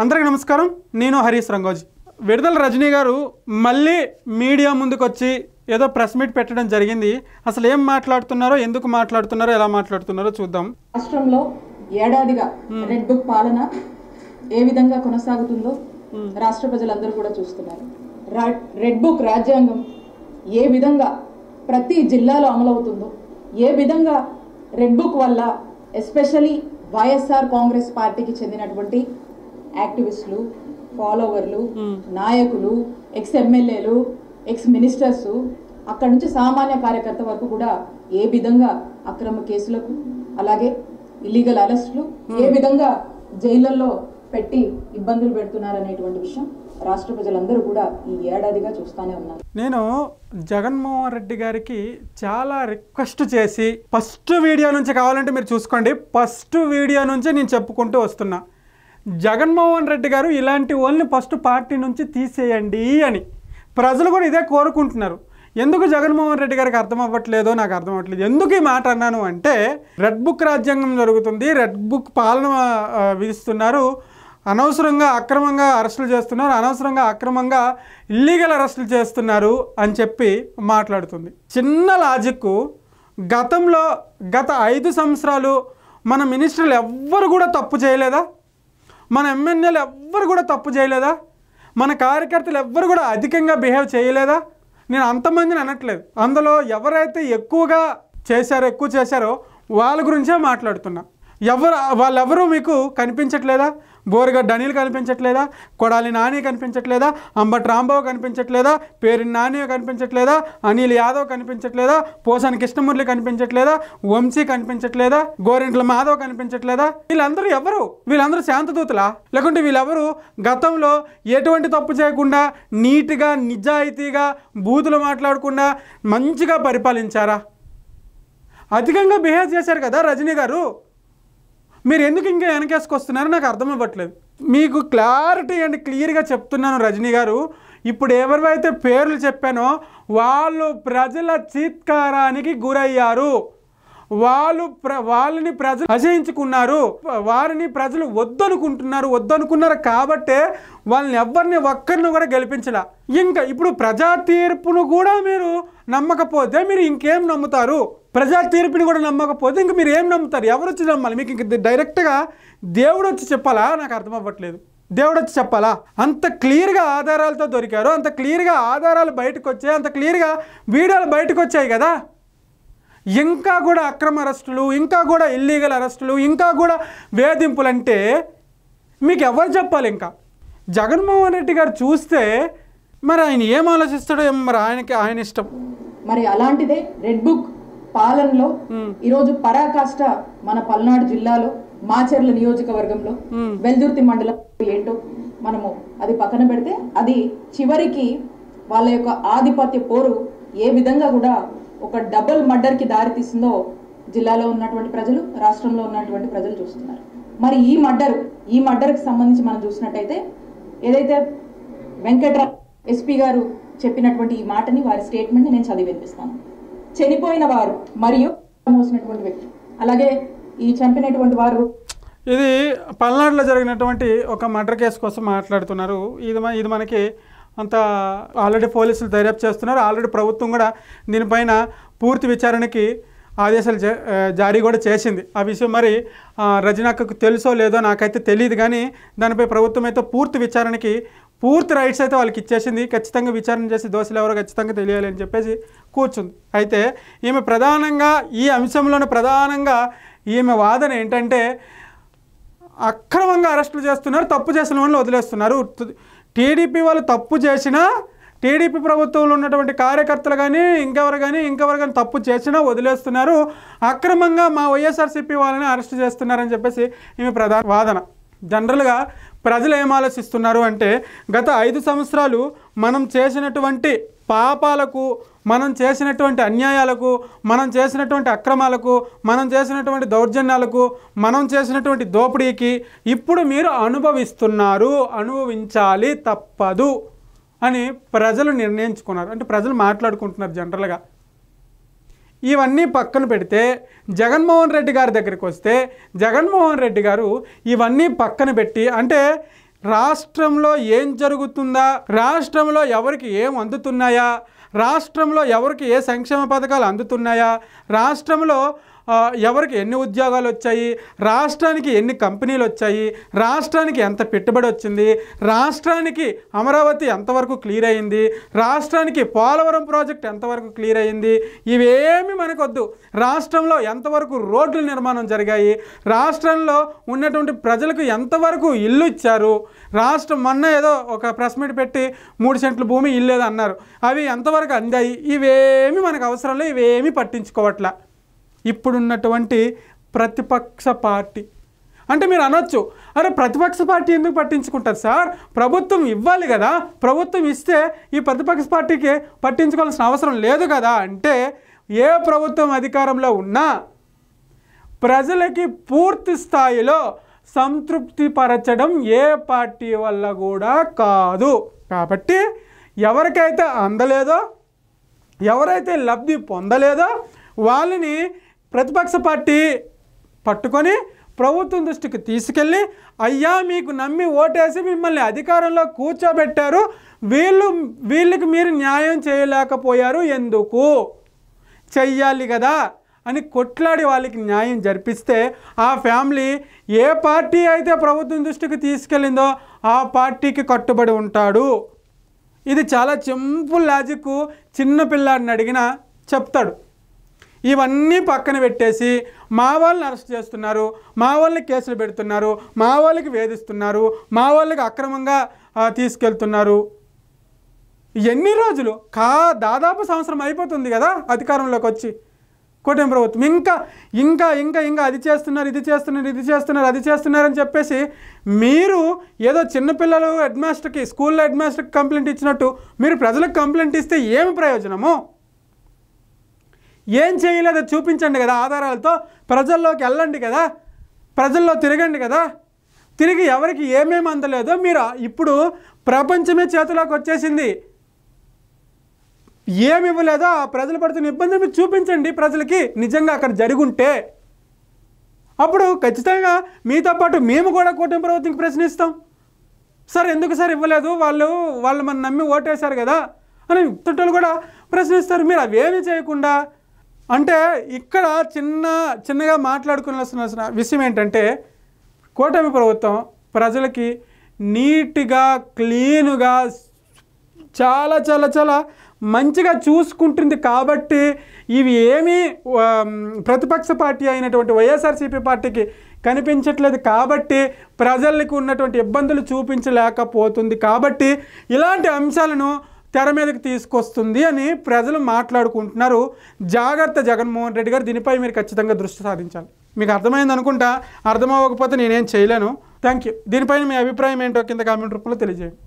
అందరికీ నమస్కారం. నేను హరీష్ రంగోజీ. విడుదల రజనీ గారు మళ్ళీ మీడియా ముందుకు వచ్చి ఏదో ప్రెస్ మీట్ పెట్టడం జరిగింది. అసలు ఏం మాట్లాడుతున్నారో, ఎందుకు మాట్లాడుతున్నారో, ఎలా మాట్లాడుతున్నారో చూద్దాం. రాష్ట్రంలో ఏడాదిగా రెడ్ బుక్ పాలన ఏ విధంగా కొనసాగుతుందో రాష్ట్ర ప్రజలందరూ కూడా చూస్తున్నారు. రెడ్ బుక్ రాజ్యాంగం ఏ విధంగా ప్రతి జిల్లాలో అమలవుతుందో, ఏ విధంగా రెడ్ బుక్ వల్ల ఎస్పెషలీ వైఎస్ఆర్ కాంగ్రెస్ పార్టీకి చెందినటువంటి యాక్టివిస్టులు, ఫాలోవర్లు, నాయకులు, ఎక్స్ ఎమ్మెల్యేలు, ఎక్స్ మినిస్టర్స్, అక్కడి నుంచి సామాన్య కార్యకర్త వరకు కూడా ఏ విధంగా అక్రమ కేసులకు, అలాగే ఇల్లీగల్ అరెస్టులు ఏ విధంగా జైళ్లలో పెట్టి ఇబ్బందులు పెడుతున్నారనేటువంటి విషయం రాష్ట్ర ప్రజలందరూ కూడా ఈ ఏడాదిగా చూస్తూనే ఉన్నారు. నేను జగన్మోహన్ రెడ్డి గారికి చాలా రిక్వెస్ట్ చేసి, ఫస్ట్ వీడియో నుంచి కావాలంటే మీరు చూసుకోండి, ఫస్ట్ వీడియో నుంచి నేను చెప్పుకుంటూ వస్తున్నా, జగన్మోహన్ రెడ్డి గారు ఇలాంటి వాళ్ళని ఫస్ట్ పార్టీ నుంచి తీసేయండి అని. ప్రజలు కూడా ఇదే కోరుకుంటున్నారు. ఎందుకు జగన్మోహన్ రెడ్డి గారికి అర్థం అవ్వట్లేదో నాకు అర్థం అవ్వట్లేదు. ఎందుకు ఈ మాట అన్నాను అంటే, రెడ్ బుక్ రాజ్యాంగం జరుగుతుంది, రెడ్ బుక్ పాలన విధిస్తున్నారు, అనవసరంగా అక్రమంగా అరెస్టులు చేస్తున్నారు, అనవసరంగా అక్రమంగా ఇల్లీగల్ అరెస్టులు చేస్తున్నారు అని చెప్పి మాట్లాడుతుంది. చిన్న లాజిక్, గతంలో గత 5 సంవత్సరాలు మన మినిస్టర్లు ఎవ్వరు కూడా తప్పు చేయలేదా? మన ఎమ్మెల్యేలు ఎవ్వరు కూడా తప్పు చేయలేదా? మన కార్యకర్తలు ఎవ్వరు కూడా అధికంగా బిహేవ్ చేయలేదా? నేను అంతమందిని అనట్లేదు. అందులో ఎవరైతే ఎక్కువ చేశారో వాళ్ళ గురించే మాట్లాడుతున్నా. వాళ్ళెవరూ మీకు కనిపించట్లేదా? బోరుగడ్డ అనిల్ కనిపించట్లేదా? కొడాలి నాని కనిపించట్లేదా? అంబటి రాంబాబు కనిపించట్లేదా? పేరు నాని కనిపించట్లేదా? అనిల్ యాదవ్ కనిపించట్లేదా? పోసాని కృష్ణమురళి కనిపించట్లేదా? వంశీ కనిపించట్లేదా? గోరింట్ల మాధవ్ కనిపించట్లేదా? వీళ్ళందరూ ఎవరు? వీళ్ళందరూ శాంతదూతలా? లేకుంటే వీళ్ళెవరు గతంలో ఎటువంటి తప్పు చేయకుండా నీట్గా, నిజాయితీగా, బూతులు మాట్లాడకుండా మంచిగా పరిపాలించారా? అధికంగా బిహేవ్ చేశారు కదా రజనీ గారు. మీరు ఎందుకు ఇంకా వెనకేసుకొస్తున్నారో నాకు అర్థం అవ్వట్లేదు. మీకు క్లారిటీ అండ్ క్లియర్గా చెప్తున్నాను రజనీ గారు. ఇప్పుడు ఎవరివైతే పేర్లు చెప్పానో వాళ్ళు ప్రజల చీత్కారానికి గురయ్యారు. వాళ్ళని ప్రజలు అసహించుకున్నారు. వారిని ప్రజలు వద్దనుకున్నారు కాబట్టే వాళ్ళని ఎవరిని ఒక్కరిని కూడా గెలిపించలా. ఇంకా ఇప్పుడు ప్రజా తీర్పును కూడా మీరు నమ్మకపోతే మీరు ఇంకేం నమ్ముతారు? ప్రజా తీర్పుని కూడా నమ్మకపోతే ఇంక మీరు ఏం నమ్ముతారు? ఎవరు వచ్చి నమ్మాలి? మీకు ఇంక డైరెక్ట్గా దేవుడు వచ్చి చెప్పాలా? నాకు అర్థం అవ్వట్లేదు. దేవుడు వచ్చి చెప్పాలా? అంత క్లియర్గా ఆధారాలతో దొరికారు, అంత క్లియర్గా ఆధారాలు బయటకు వచ్చాయి, అంత క్లియర్గా వీడియోలు బయటకు వచ్చాయి కదా. ఇంకా కూడా అక్రమ అరెస్టులు, ఇంకా కూడా ఇల్లీగల్ అరెస్టులు, ఇంకా కూడా వేధింపులు అంటే మీకు ఎవరు చెప్పాలి? ఇంకా జగన్మోహన్ రెడ్డి గారు చూస్తే మరి ఆయన ఏం ఆలోచిస్తాడో మరి ఆయన ఇష్టం. మరి అలాంటిదే రెడ్ బుక్ పాలనలో ఈరోజు పరాకాష్ట మన పల్నాడు జిల్లాలో మాచర్ల నియోజకవర్గంలో వెల్దుర్తి మండలం ఏంటో మనము అది పక్కన పెడితే, అది చివరికి వాళ్ళ యొక్క ఆధిపత్య పోరు ఏ విధంగా కూడా ఒక డబుల్ మర్డర్కి దారితీస్తుందో జిల్లాలో ఉన్నటువంటి ప్రజలు, రాష్ట్రంలో ఉన్నటువంటి ప్రజలు చూస్తున్నారు. మరి ఈ మర్డర్కి సంబంధించి మనం చూసినట్టయితే, ఏదైతే వెంకట్రావు ఎస్పీ గారు చెప్పినటువంటి ఈ మాటని, వారి స్టేట్మెంట్ని నేను చదివి వినిపిస్తాను. చనిపోయిన వారు మరియు మోసినటువంటి వ్యక్తి, అలాగే ఈ చంపినటువంటి వారు. ఇది పల్నాడులో జరిగినటువంటి ఒక మర్డర్ కేసు కోసం మాట్లాడుతున్నారు. ఇది మనకి అంత ఆల్రెడీ పోలీసులు దర్యాప్తు చేస్తున్నారు. ఆల్రెడీ ప్రభుత్వం కూడా దీనిపైన పూర్తి విచారణకి ఆదేశాలు జారీ కూడా చేసింది. ఆ విషయం మరి రజనక్కకు తెలుసో లేదో నాకైతే తెలియదు, కానీ దానిపై ప్రభుత్వం అయితే పూర్తి విచారణకి పూర్తి రైట్స్ అయితే వాళ్ళకి ఇచ్చేసింది. ఖచ్చితంగా విచారణ చేసి దోషులు ఎవరో ఖచ్చితంగా తెలియాలి అని చెప్పేసి కూర్చుంది. అయితే ఈమె ప్రధానంగా ఈ అంశంలోనే ఈమె వాదన ఏంటంటే, అక్రమంగా అరెస్టులు చేస్తున్నారు, తప్పు చేసిన వాళ్ళని వదిలేస్తున్నారు. టీడీపీ వాళ్ళు తప్పు చేసినా, టీడీపీ ప్రభుత్వంలో ఉన్నటువంటి కార్యకర్తలు కానీ ఇంకెవరు కానీ తప్పు చేసినా వదిలేస్తున్నారు, అక్రమంగా మా వైఎస్ఆర్సీపీ వాళ్ళని అరెస్ట్ చేస్తున్నారని చెప్పేసి ఈమె ప్రధాన వాదన. జనరల్గా ప్రజలు ఏం ఆలోచిస్తున్నారు అంటే, గత 5 సంవత్సరాలు మనం చేసినటువంటి పాపాలకు, మనం చేసినటువంటి అన్యాయాలకు, మనం చేసినటువంటి అక్రమాలకు, మనం చేసినటువంటి దౌర్జన్యాలకు, మనం చేసినటువంటి దోపిడీకి ఇప్పుడు మీరు అనుభవించాలి, తప్పదు అని ప్రజలు నిర్ణయించుకున్నారు. అంటే ప్రజలు మాట్లాడుకుంటున్నారు జనరల్గా. ఇవన్నీ పక్కన పెడితే జగన్మోహన్ రెడ్డి గారి దగ్గరికి వస్తే, జగన్మోహన్ రెడ్డి గారు ఇవన్నీ పక్కన పెట్టి, అంటే రాష్ట్రంలో ఏం జరుగుతుందా, రాష్ట్రంలో ఎవరికి ఏం అందుతున్నాయా, రాష్ట్రంలో ఎవరికి ఏ సంక్షేమ పథకాలు అందుతున్నాయా, రాష్ట్రంలో ఎవరికి ఎన్ని ఉద్యోగాలు వచ్చాయి, రాష్ట్రానికి ఎన్ని కంపెనీలు వచ్చాయి, రాష్ట్రానికి ఎంత పెట్టుబడి వచ్చింది, రాష్ట్రానికి అమరావతి ఎంతవరకు క్లియర్ అయింది, రాష్ట్రానికి పోలవరం ప్రాజెక్ట్ ఎంతవరకు క్లియర్ అయింది, ఇవేమి మనకొద్దు. రాష్ట్రంలో ఎంతవరకు రోడ్ల నిర్మాణం జరిగాయి, రాష్ట్రంలో ఉన్నటువంటి ప్రజలకు ఎంతవరకు ఇల్లు ఇచ్చారు, రాష్ట్రం మొన్న ఏదో ఒక ప్రెస్ మీట్ పెట్టి 3 సెంట్ల భూమి ఇల్లు ఏదో అన్నారు, అవి ఎంతవరకు అందాయి, ఇవేమి మనకు అవసరం లేదు, ఇవేమి పట్టించుకోవట్లా. ఇప్పుడున్నటువంటి ప్రతిపక్ష పార్టీ అంటే మీరు అనొచ్చు, అరే ప్రతిపక్ష పార్టీ ఎందుకు పట్టించుకుంటారు సార్, ప్రభుత్వం ఇవ్వాలి కదా, ప్రభుత్వం ఇస్తే ఈ ప్రతిపక్ష పార్టీకి పట్టించుకోవాల్సిన అవసరం లేదు కదా అంటే, ఏ ప్రభుత్వం అధికారంలో ఉన్నా ప్రజలకి పూర్తి స్థాయిలో సంతృప్తిపరచడం ఏ పార్టీ వల్ల కూడా కాదు. కాబట్టి ఎవరికైతే అందలేదో, ఎవరైతే లబ్ధి పొందలేదో వాళ్ళని ప్రతిపక్ష పార్టీ పట్టుకొని ప్రభుత్వం దృష్టికి తీసుకెళ్ళి, అయ్యా మీకు నమ్మి ఓటేసి మిమ్మల్ని అధికారంలో కూర్చోబెట్టారు, వీళ్ళకి మీరు న్యాయం చేయలేకపోయారు, ఎందుకు చెయ్యాలి కదా అని కొట్లాడి వాళ్ళకి న్యాయం జరిపిస్తే ఆ ఫ్యామిలీ ఏ పార్టీ అయితే ప్రభుత్వం దృష్టికి తీసుకెళ్ళిందో ఆ పార్టీకి కట్టుబడి ఉంటాడు. ఇది చాలా సింపుల్ లాజిక్, చిన్న పిల్లాడిని అడిగినా చెప్తాడు. ఇవన్నీ పక్కన పెట్టేసి మా వాళ్ళని అరెస్ట్ చేస్తున్నారు, మా వాళ్ళని కేసులు పెడుతున్నారు, మా వాళ్ళకి వేధిస్తున్నారు, మా వాళ్ళకి అక్రమంగా తీసుకెళ్తున్నారు. ఎన్ని రోజులు దాదాపు సంవత్సరం అయిపోతుంది కదా అధికారంలోకి వచ్చి కూటమి ప్రభుత్వం. ఇంకా ఇంకా ఇంకా ఇంకా అది చేస్తున్నారు, ఇది చేస్తున్నారు, ఇది చేస్తున్నారు, అది చేస్తున్నారు అని చెప్పేసి మీరు ఏదో చిన్నపిల్లలు హెడ్మాస్టర్కి, స్కూల్లో హెడ్మాస్టర్కి కంప్లైంట్ ఇచ్చినట్టు మీరు ప్రజలకు కంప్లైంట్ ఇస్తే ఏమి ప్రయోజనము? ఏం చేయలేదో చూపించండి కదా, ఆధారాలతో ప్రజల్లోకి వెళ్ళండి కదా, ప్రజల్లో తిరగండి కదా. తిరిగి ఎవరికి ఏమేమి అందలేదో మీరు ఇప్పుడు ప్రపంచమే చేతిలోకి వచ్చేసింది, ఏమి ఇవ్వలేదో ఆ ప్రజలు పడుతున్న ఇబ్బంది మీరు చూపించండి ప్రజలకి. నిజంగా అక్కడ జరుగుంటే అప్పుడు ఖచ్చితంగా మీతో పాటు మేము కూడా కూటమి ప్రభుత్వంకి ప్రశ్నిస్తాం. సార్ ఎందుకు సార్ ఇవ్వలేదు, వాళ్ళు మన నమ్మి ఓటేశారు కదా అని తుట్టలు కూడా ప్రశ్నిస్తారు. మీరు అవేమీ చేయకుండా అంటే ఇక్కడ చిన్నగా మాట్లాడుకోవాల్సిన విషయం ఏంటంటే, కూటమి ప్రభుత్వం ప్రజలకి నీట్గా క్లీనుగా చాలా చాలా చాలా మంచిగా చూసుకుంటుంది. కాబట్టి ఇవి ఏమీ ప్రతిపక్ష పార్టీ అయినటువంటి వైఎస్ఆర్సీపీ పార్టీకి కనిపించట్లేదు. కాబట్టి ప్రజలకు ఉన్నటువంటి ఇబ్బందులు చూపించలేకపోతుంది. కాబట్టి ఇలాంటి అంశాలను తెర మీదకి తీసుకొస్తుంది అని ప్రజలు మాట్లాడుకుంటున్నారు. జాగ్రత్త జగన్మోహన్ రెడ్డి గారు, దీనిపై మీరు ఖచ్చితంగా దృష్టి సాధించాలి. మీకు అర్థమైంది అనుకుంటా, అర్థమవ్వకపోతే నేనేం చేయలేను. Thank you. దీనిపైన మీ అభిప్రాయం ఏంటో కింద కామెంట్ రూపంలో తెలియజేయండి.